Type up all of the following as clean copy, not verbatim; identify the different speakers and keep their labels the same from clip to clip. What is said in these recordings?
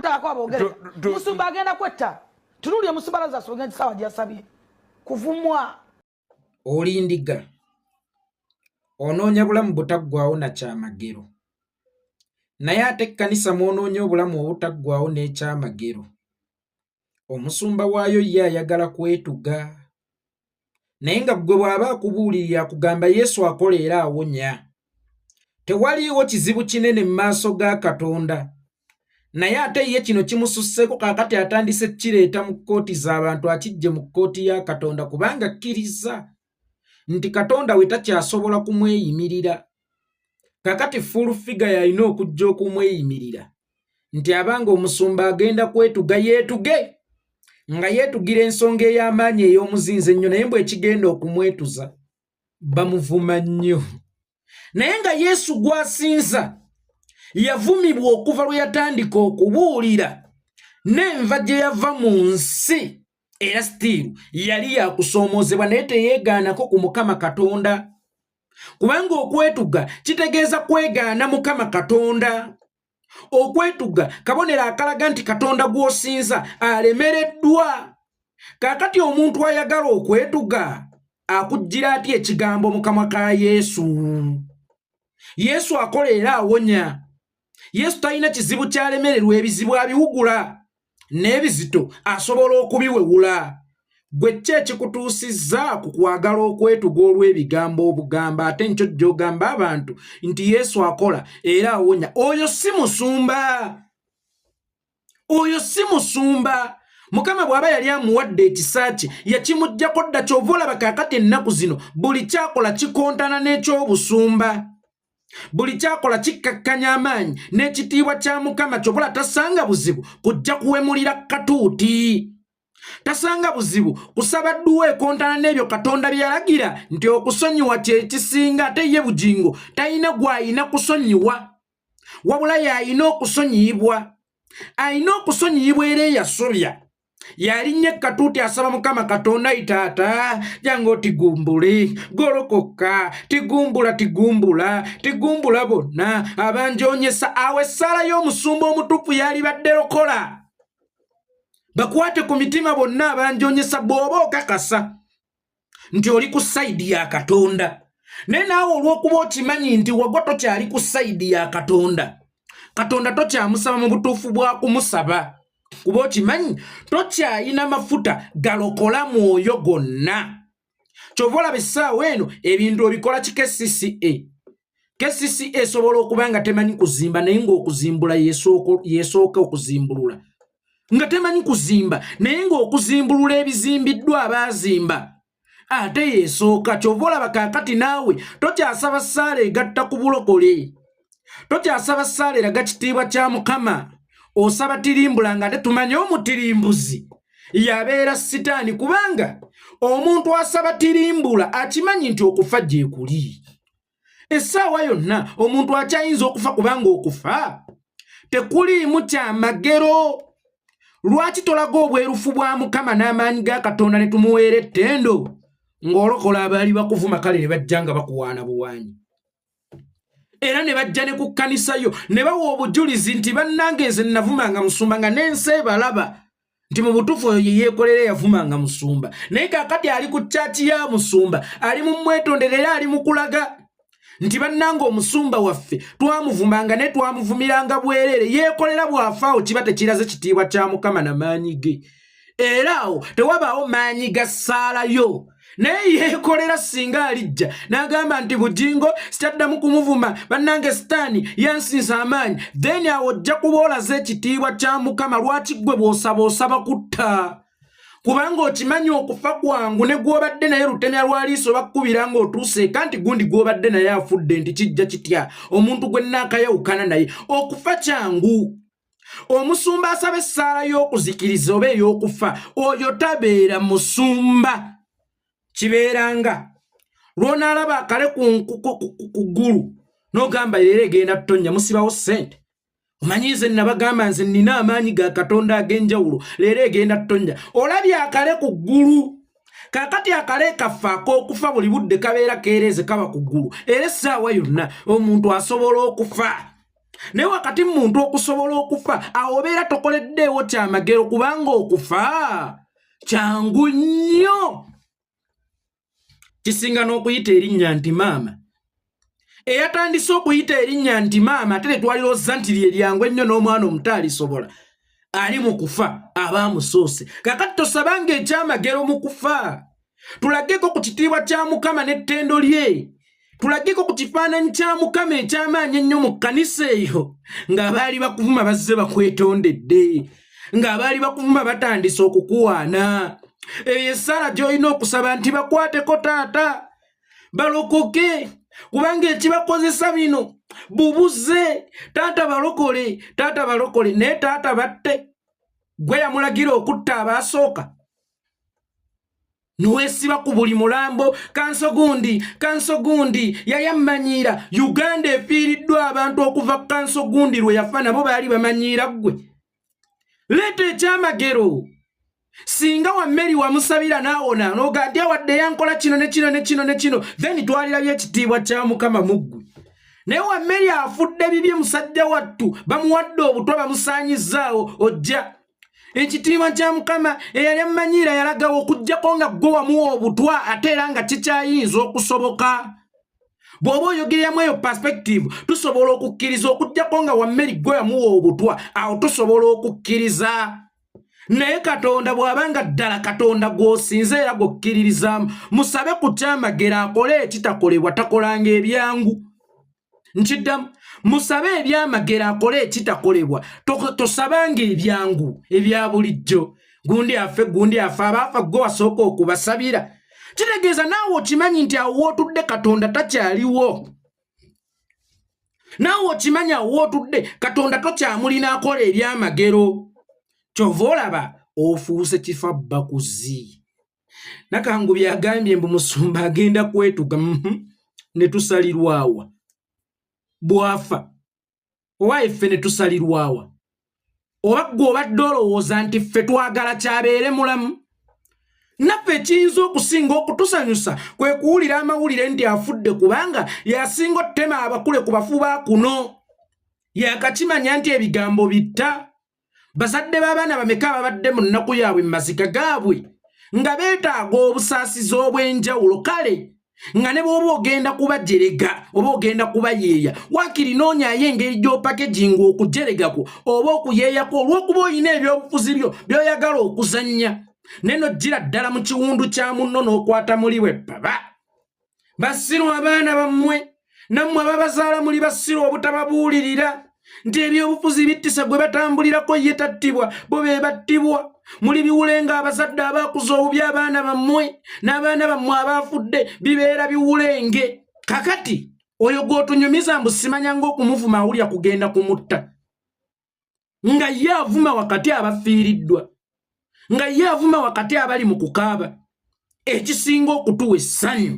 Speaker 1: mutaka kwa bogere musumba agenda kwetta tululi musubalaza sogenzi sawa jasabye kuvumwa
Speaker 2: olindiga onoonya bulamu butaggwaawo na kyamagero naye ate ekkanisa mwonoonya obulamu obutaggwaawo n'ekyamagero omusumba waayo ye ayagala kwetuga naye nga ggwe bw'aba akubuulirira akugamba Yesu akola era awonya tewaliiwo kizibu kinene mu maaso ga Katonda naye ate ye kino kimususseko kaakati atandise kireeta mu kkooti z'abantu akijje mu kkooti ya Katonda kubanga akkiriza nti Katonda we takyasobola kumweyimirira kaakati full figure yalina okujja okumweyimirira nti abanga omusumba agenda kwetuga yeetuge nga yeetugira ensonga ey'amaanyi ey'omuzinze ennyo naye mbwe ekigenda okumwetuza bamuvuma nnyo naye nga Yesu gw'asinza yavumibwa okuva lwe yatandika okubuulira n'enva gye yava mu nsi era stiru yali yakusoomoozebwa naye teyeegaanako ku Mukama Katonda kubanga okwetuga kitegeeza kwegaana Mukama Katonda okwetuga kabonero akalaga nti Katonda gw'osinza alemereddwa kaakati omuntu ayagala okwetuga akujjira ati ekigambo mu kamwa ka Yesu akola era awonya Yesu talina kizibu kyalemererwa ebizibu abiwugula n'ebizito asobola okubiwewula gwe ki ekikutuusizza ku kwagala okwetuga olw'ebigambo obugamba ate nkyo gy'ogamba abantu nti Yesu akola era awonya oyo si musumba Mukama bw'aba yali amuwadde ekisa kye yakimuggyako dda kyova olaba kaakati ennaku zino buli kyakola kikontana n'ekyobusumba buli kyakola kikkakkanya amaanyi n'ekitiibwa kya Mukama kyobula tasanga buzibu kujja kuwemulira katuuti tasanga buzibu kusaba dduwa ekontana n'ebyo Katonda bye yalagira nti okusonyiwa kye kisinga ate ye bugingo talina gw'ayina kusonyiwa wabula y'ayina okusonyiyibwa ayina okusonyiyibwa era eyasobya yalinnya katuuti asaba Mukama Katonda itaata jangu tigumbule golokoka tigumbula bonna abanjonyesa awe essala y'omusumba omutuufu yali badde lokola bakwate ku mitima bonna abanjonyesa bw'oba okakasa nti oli ku sayidi ya Katonda naye naawe olw'okuba okimanyi nti wagwa tokyali ku sayidi ya Katonda tokyamusaba mu butuufu bwa kumusaba kuba okimanyi tokyayina mafuta galokola mwoyo gonna kyova olaba essaawa eno ebintu obikola ki KCCA esobola okuba nga temanyi kuzimba naye ng'okuzimbula yeesooka okuzimbulula nga temanyi kuzimba naye ng'okuzimbulula ebizimbiddwa abaazimba ate yeesooka kyova olaba kaakati naawe tokyasaba ssaala egatta ku bulokole tokyasaba ssaala eraga kitiibwa kya Mukama osaba tirimbula nga tetumanye omutirimbuzi yabeera sitaani kubanga omuntu asaba tirimbula akimanyi nti okufa gye kuli essaawa yonna omuntu akyayinza okufa kubanga okufa tekuliimu kyamagero lwaki tolaga obwerufu bwa Mukama n'amaanyi ga Katonda ne tumuweera ettendo ng'olokola abaali bakuvuma kale ne bajja nga bakuwaana buwaanyi era ne bajja ne ku kkanisa yo ne bawa obujulizi nti bannange nze navumanga musumba nga n'ensi ebalaba nti mu butuufu oyo yeekolera yavumanga musumba naye kaakati ali ku ccaaki ya musumba ali mu mwetondera era ali mu kulaga nti bannange omusumba waffe twamuvumanga ne twamuvumiranga bwereere yeekolera bw'afaawo kiba tekiraze kitiibwa kya Mukama n'amaanyi ge era awo tewabaawo maanyi ga ssaalayo naye yeekolera singa alijja n'agamba nti bugingo sikyaddamu kumuvuma bannange sitaani yansinza amaanyi then awo ojja kuba olaze ekitiibwa kya Mukama lwaki ggwe bw'osaba kutta kubanga okimanyi okufa kwangu ne gw'obadde naye lutemya lwaliiso bakkubira ng'otuuse eka nti gundi gw'obadde naye afudde nti kijja kitya omuntu gwe nnaakayawukana naye okufa kyangu omusumba asaba essaala y'okuzikiriza oba ey'okufa oyo tabeera musumba kibeeranga lw'onaalaba akale ku ggulu n'ogamba leero egenda ttonnya musibawo ssente omanyiize nabagamba nze nnina amaanyi ga Katonda ag'enjawulo leero egenda ttonnya olabye akale ku ggulu kaakati akale kaffe ak'okufa buli budde kabeera keereeze kaba ku ggulu era essaawa yonna omuntu asobola okufa ne wakati muntu okusobola okufa awobeera tokoleddeewo kyamagero kubanga okufa kyangu nnyo kisinga n'okuyita erinnya nti maama eyatandise okuyita erinnya nti maama ate tetwalirozza nti lye lyangu ennyo n'omwana omuto alisobola ali mu kufa aba amusoose kakati tosabanga ekyamagero mu kufa tulageko ku kitiibwa kya Mukama n'ettendo lye tulageko ku kifaananyi kya Mukama eky'amaanyi ennyo mu kkanisa eyo ng'abaali bakuvuma bazze bakwetondedde ng'abaali bakuvuma batandise okukuwaana eyo essaala gy'olina okusaba nti bakwateko taata balokoke kubanga ekibakozesa bino bubuze taata balokole naye taata batte gwe yamulagira okutta abaasooka niweesiba ku buli mulambo kanso gundi yayammanyiira Uganda efiiriddwa abantu okuva kanso gundi lwe yafa nabo baali bamanyiira ggwe leeta ekyamagero singa wammeri wamusabira naawona noga nti awadde yankola kino ne kino then twalirabye ekitiibwa kya Mukama muggwe naye wammeri afudde bibye musajja wattu bamuwadde obutwa bamusaanyizzaawo ojja ekitiibwa kya Mukama eyali ammanyiira yalagawo okuggyako nga gwe wamuwa obutwa ate era nga kikyayinza okusoboka bw'oba oyogereramu eyo perspective tusobola okukkiriza okuggyako nga wammeri gwe yamuwa obutwa awo tusobola okukkiriza naye Katonda bw'abanga ddala Katonda gw'osinze era gw'okkiririzaamu musabe ku kyamagero akole ekitakolebwa takolanga ebyangu nkiddamu musabe ebyamagero akole ekitakolebwa tosabanga ebyangu ebya bulijjo gundi afe abaafa gwe wasooka okubasabira kitegeeza naawe okimanyi nti awo wootudde Katonda takyaliwo naawe okimanyi awo wootudde Katonda tokyamulina akola ebyamagero kyova olaba ofuuse kifa bakuzi nakangu byagambye mbu musumba agenda kwetuga ne tusalirwawa bwafa owa ffe ne tusalirwawa oba gwe obadde olowooza nti ffe twagala kyabeere mulamu naffe kiyinza okusinga okutusanyusa kwe kuwulira amawulire nti afudde kubanga yasinga ottema abakule ku bafu ba kuno yakakimanya nti ebigambo bitta bazadde b'abaana bameka babadde mu nnaku yaabwe mu mazika gaabwe nga beetaaga obusaasizi obw'enjawulo kale nga ne bw'oba ogenda kubajerega oba ogenda kubayeeya waakiri noonyaayo engeri gy'opakeginga okujeregako oba okuyeeyako olw'okuba olina ebyobufuzi byo by'oyagala okuzannya neno gira ddala mu kiwundu kya munno n'okwata muli we baba basiru abaana bammwe nammwe ababazaala muli basiru obutababuulirira nti ebyobufuzi bittisa gwe batambulirako ye tattibwa bo be battibwa muli biwulenga abazadde abaakuza obubi abaana bammwe n'abaana bammwe abaafudde bibeera biwulenge kakati oyo gw'otunyumiza mbu simanya ng'okumuvuma awulya kugenda kumutta nga ye avuma wakati abafiiriddwa nga ye avuma wakati abali mu kukaaba ekisinga okutuwa essanyu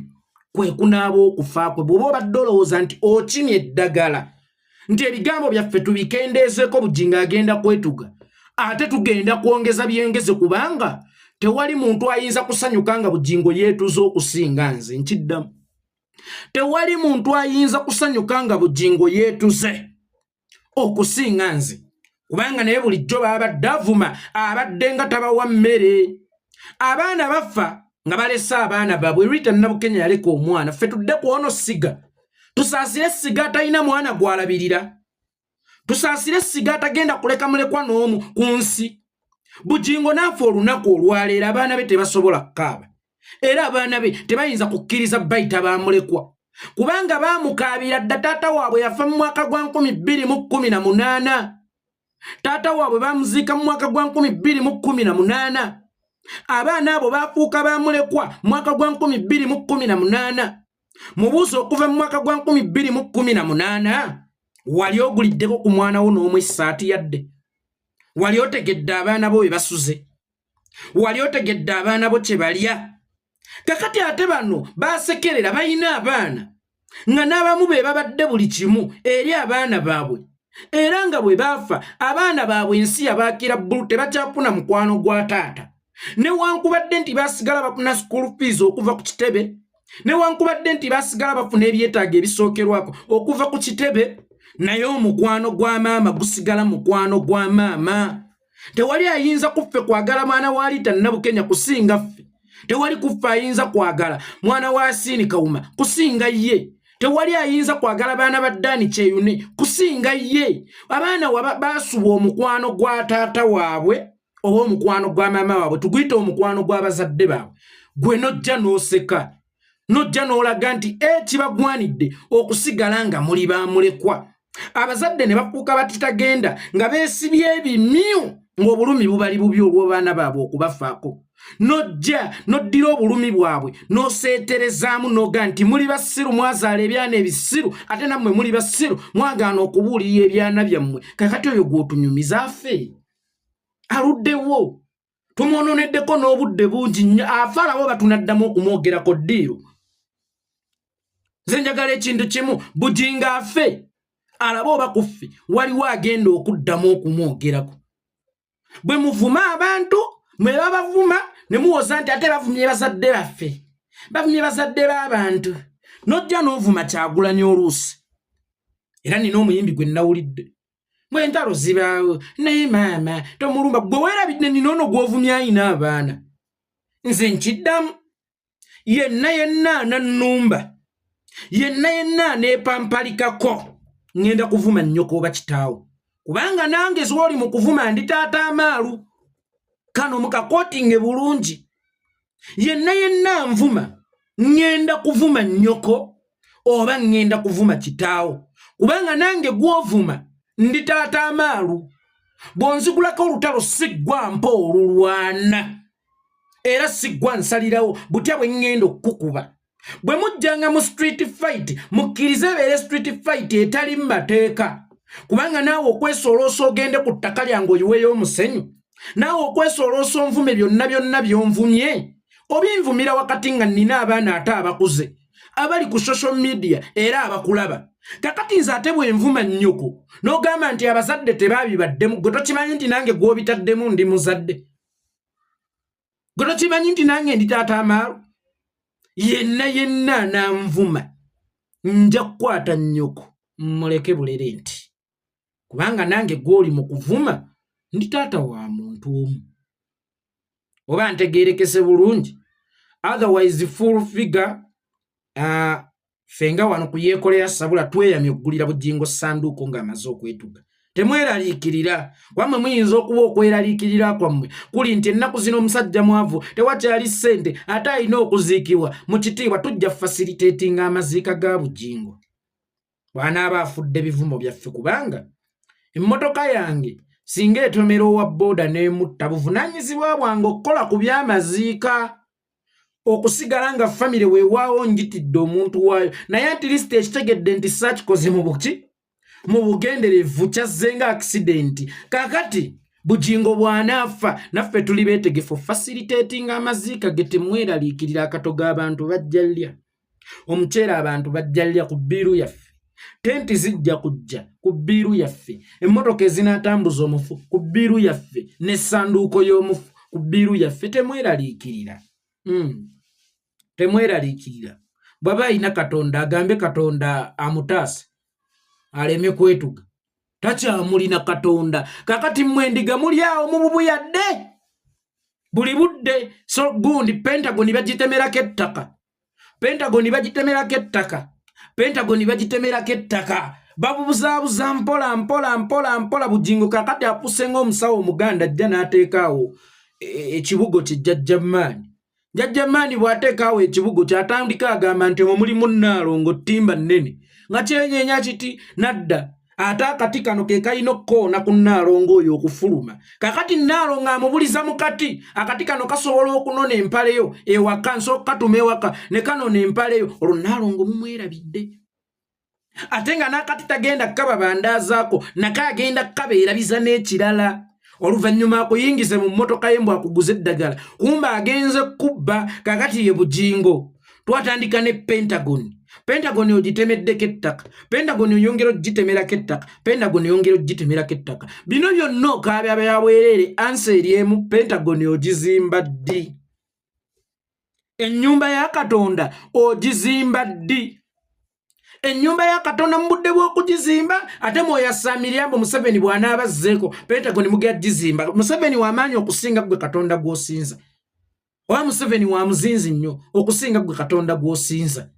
Speaker 2: kwe kunaaba okufa kwe bw'oba obadde olowooza nti okimye eddagala nti ebigambo byaffe tubikendeezeeko bujinga agenda kwetuga ate tugenda kwongeza byengeze kubanga tewali muntu ayinza kusanyuka nga bujingo yeetuze okusinga nze nkiddamu tewali muntu ayinza kusanyuka nga bujingo yeetuze okusinga nze kubanga naye bulijjo babadde avuma abadde nga tabawa mmere abaana bafa nga balese abaana baabwe Rita Nabukenya yaleka omwana ffe tudde ku ono siga tusaasire essiga atalina mwana gwalabirira tusaasire essiga atagenda kuleka mulekwa n'omu ku nsi bujingo naafe olunaku olwaleero abaana be tebasobola kukaaba era abaana be tebayinza kukkiriza bayita baamulekwa kubanga baamukaabira dda taata waabwe yafa mu mwaka gwa 2018 taata waabwe baamuziika mu mwaka gwa 2018 abaana abo baafuuka baamulekwa mu mwaka gwa 2018 mubuuzo okuva mu mwaka gwa 2018 wali oguliddeko ku mwana wo n'omu essaati yadde wali otegedde abaana bo bwe basuze wali otegedde abaana bo kye balya kakati ate bano baasekerera balina abaana nga n'abamu be babadde buli kimu eri abaana baabwe era nga bwe baafa abaana baabwe ensi yabaakira bbulu tebakyafuna mukwano gwa taata newankubadde nti baasigala bafuna school fees okuva ku kitebe newankubadde nti baasigala bafuna ebyetaago ebisookerwako okuva ku kitebe naye omukwano gwa maama gusigala mukwano gwa maama. Tewali ayinza kuffe kwagala mwana wa Lita Nabukenya kusinga ffe. Tewali kuffe ayinza kwagala mwana wa Asiini Kawuma kusinga ye. Tewali ayinza kwagala baana ba Dani Kyeyune kusinga ye. Abaana basuba omukwano gwa taata waabwe oba omukwano gwa maama waabwe, tuguyita omukwano gw'abazadde baabwe. Gwe nojja n'oseka, nojja n'olaga nti kibagwanidde okusigala nga muli bamulekwa. Abazadde ne bafuuka batitagenda nga beesibye ebimyu ng'obulumi bubali bubi olw'abaana baabwe okubafaako. Nojja noddira obulumi bwabwe n'oseeterezaamu n'oga nti muli basiru, mwazaala ebyana ebisiru, ate nammwe muli basiru, mwagaana okubuulirira ebyana byammwe. Kakati oyo gw'otunyumiza affe aluddewo, tumwononeddeko n'obudde bungi nnyo, afa alabo batunaddamu okumwogerako ddiiro. Nze njagala ekintu kimu, Bujinga affe alaba oba ku ffe waliwo agenda okuddamu okumwogerako. Bwe muvuma abantu mwe babavuma ne muwoza nti ate bavumye bazadde baffe, bavumye bazadde b'abantu, nojja n'ovuma Kyagulanyi oluusi. Era nina omuyimbi gwe nnawulidde, bwe entalo zibaawo naye maama tomulumba, gwe weerabidde nina ono gw'ovumya ayina abaana. Nze nkiddamu, yenna anannumba, yenna aneepampalikako ngenda kuvuma nnyoko oba kitaawo, kubanga nange z'oli mu kuvuma ndi taata amaalu. Kano mukakootinge bulungi, yenna nvuma ngenda kuvuma nnyoko oba ngenda kuvuma kitaawo, kubanga nange gw'ovuma ndi taata amaalu. Bw'onzigulako olutalo siggwa mpa olulwana, era siggwa nsalirawo butya bwe ngenda okukukuba. Bwe mujjanga mu street fight mukkirize ebeere street fight etali mu mateeka, kubanga naawe okwesoloosa ogende ku ttaka lyange oyiweyo omusenyu, naawe okwesoloosa onvume byonna byonvumye, obinvumira wakati nga nina abaana ate abakuze abali ku social media era abakulaba. Kakati nze ate bwe nvuma nnyoko n'ogamba nti abazadde tebaabibaddemu, gwe tokimanyi nti nange gw'obitaddemu ndi muzadde? Gwe tokimanyi nti nange ndi taata amaalu? Yenna nanvuma nja kukwata nnyoko mmuleke bulere nti, kubanga nange gw'oli mu kuvuma ndi taata wa muntu omu. Oba ntegeerekese bulungi? Otherwise full figure fenga wano kuyeekolera sabula tweyamye okugulira Bujingo Sanduuko ng'amaze okwetuga. Temweraliikirira, wamwe muyinza okuba okweraliikirira kwammwe kuli nti ennaku zino omusajja mwavu tewakyali ssente ate alina okuziikibwa mu kitiibwa. Tujja facilitatinga amaziika ga Bujingo bw'anaaba afudde bivumo byaffe, kubanga emmotoka yange singa etomera owa booda n'emutta, buvunaanyizibwa bwange okukola ku by'amaziika, okusigala nga famire weewaawo njitidde omuntu waayo, naye at least ekitegedde nti saakikoze mu buki mu bugenderevu, kyazze nga accident. Kakati Bujingo bw'anaafa naffe tuli beetegefu facilitating amaziika ge. Temweraliikirira akato g'abantu bajja lya, omuceere abantu bajja lya ku bbiiru yaffe, tenti zijja kujja ku bbiiru yaffe, emmotoka ezinaatambuza omufu ku bbiiru yaffe, n'essanduuko y'omufu ku bbiiru yaffe. Temweraliikirira, temweraliikirira. Bw'aba alina Katonda agambe Katonda amutaasa aleme kwetuga, takyamulina Katonda. Kakati mmwe endiga muli awo mu bubuyadde buli budde. So gundi Pentagon bagitemerako ettaka, Pentagon bagitemerako ettaka, Pentagon bagitemerako ettaka, babubuzaabuza mpola. Bujingo kakati apuse ng'omusawo Omuganda ajja n'ateekaawo ekibugo kye Jjajjamaani. Jjajjamaani bw'ateekaawo ekibugo kyatandika agamba nti omwo mulimu Nnaalongo ttimba nnene, nga kyenyeenya kiti nadda ate akati kano ke kalina okkoona ku Nnaalongo oyo okufuluma. Kakati Nnaalongo amubuliza mu kati, akati kano kasobola okunona empaleyo ewaka, nsooka katuma ewaka ne kanona empaleyo, olwo Nnaalongo mumwerabidde. Ate nga n'akati tagenda kkaba bandaazaako, nako agenda kkabeerabiza n'ekirala. Oluvannyuma akuyingize mu mmotoka ye mbwakuguza eddagala, kumba agenze kubba. Kakati ye Bujingo twatandika ne Pentagon. Pentagon ogitemeddeko ettaka, Pentagon oyongera ogitemerako ettaka, Pentagon oyongera ogitemerako ettaka. Bino byonna okaabya byabwerere, ansa eri emu, Pentagon ogizimba ddi? Ennyumba ya Katonda ogizimba ddi? ennyumba ya Katonda mu budde bw'okugizimba ate Mwoyo Assaamiriambo Museveni bw'anaaba azzeeko Pentagon mugya gizimba. Museveni w'amaanyi okusinga gwe Katonda gw'osinza. Oba Museveni wa muzinzi nnyo okusinga gwe Katonda gw'osinza.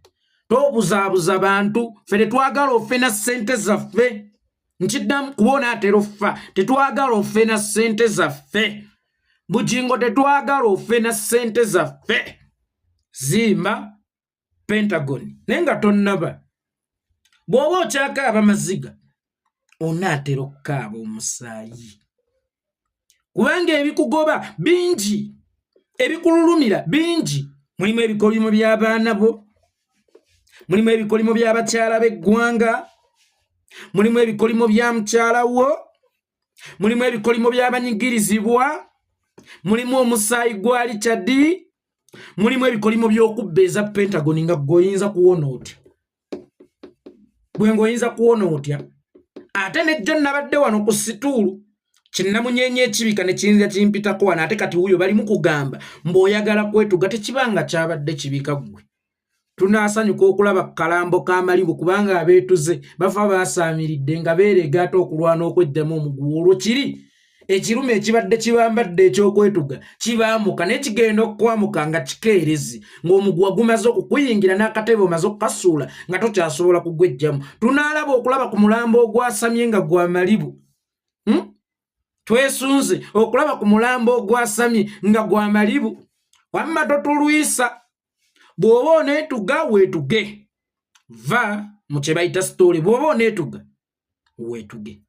Speaker 2: Tobuzaabuza bantu, ffe tetwagala offe na ssente zaffe. Nkiddamu kubona atera offa, tetwagala offe na ssente zaffe. Bujingo tetwagala offe na ssente zaffe. Zimba Pentagon. Naye nga tonnaba. Bw'oba okyakaaba maziga, onaatera okukaaba omusaayi. Kubanga ebikugoba bingi, ebikululumira bingi. Mulimu ebikolimo by'abaana bo, mulimu ebikolimo by'abakyala b'eggwanga, mulimu ebikolimo bya mukyala wo, mulimu ebikolimo by'abanyigirizibwa, mulimu omusaayi gwa Richard, mulimu ebikolimo by'okubba eza Pentagon nga gwoyinza kuwona otya. Bwe ngoyinza kuwona otya. Ate nejjo nabadde wano ku situulu kinnamunyenye ekibika ne kiyinza kimpitako wano ate kati wuyo bali mu kugamba mb'oyagala kwetuga tekibanga kyabadde kibika gwe. Tunaasanyuka okulaba kalambo k'amalibu kubanga abeetuze bafa baasaamiridde nga beerega ate okulwana okweddemu omuguwa olwo kiri ekirume ekibadde kibambadde ekyokwetuga kibaamuka n'ekigenda okwamuka nga kikeerezi ng'omuguwa gumaze okukuyingira n'akatebe omaze okukasuula nga tokyasobola kugwejjamu. Tunaalaba okulaba ku mulambo ogwasamye nga gwa malibu. Twesunze okulaba ku mulambo ogwasamye nga gwa malibu. Wamma totulwisa. Bw'oba oneetuga weetuge. Va mu kye bayita story. Bw'oba oneetuga weetuge.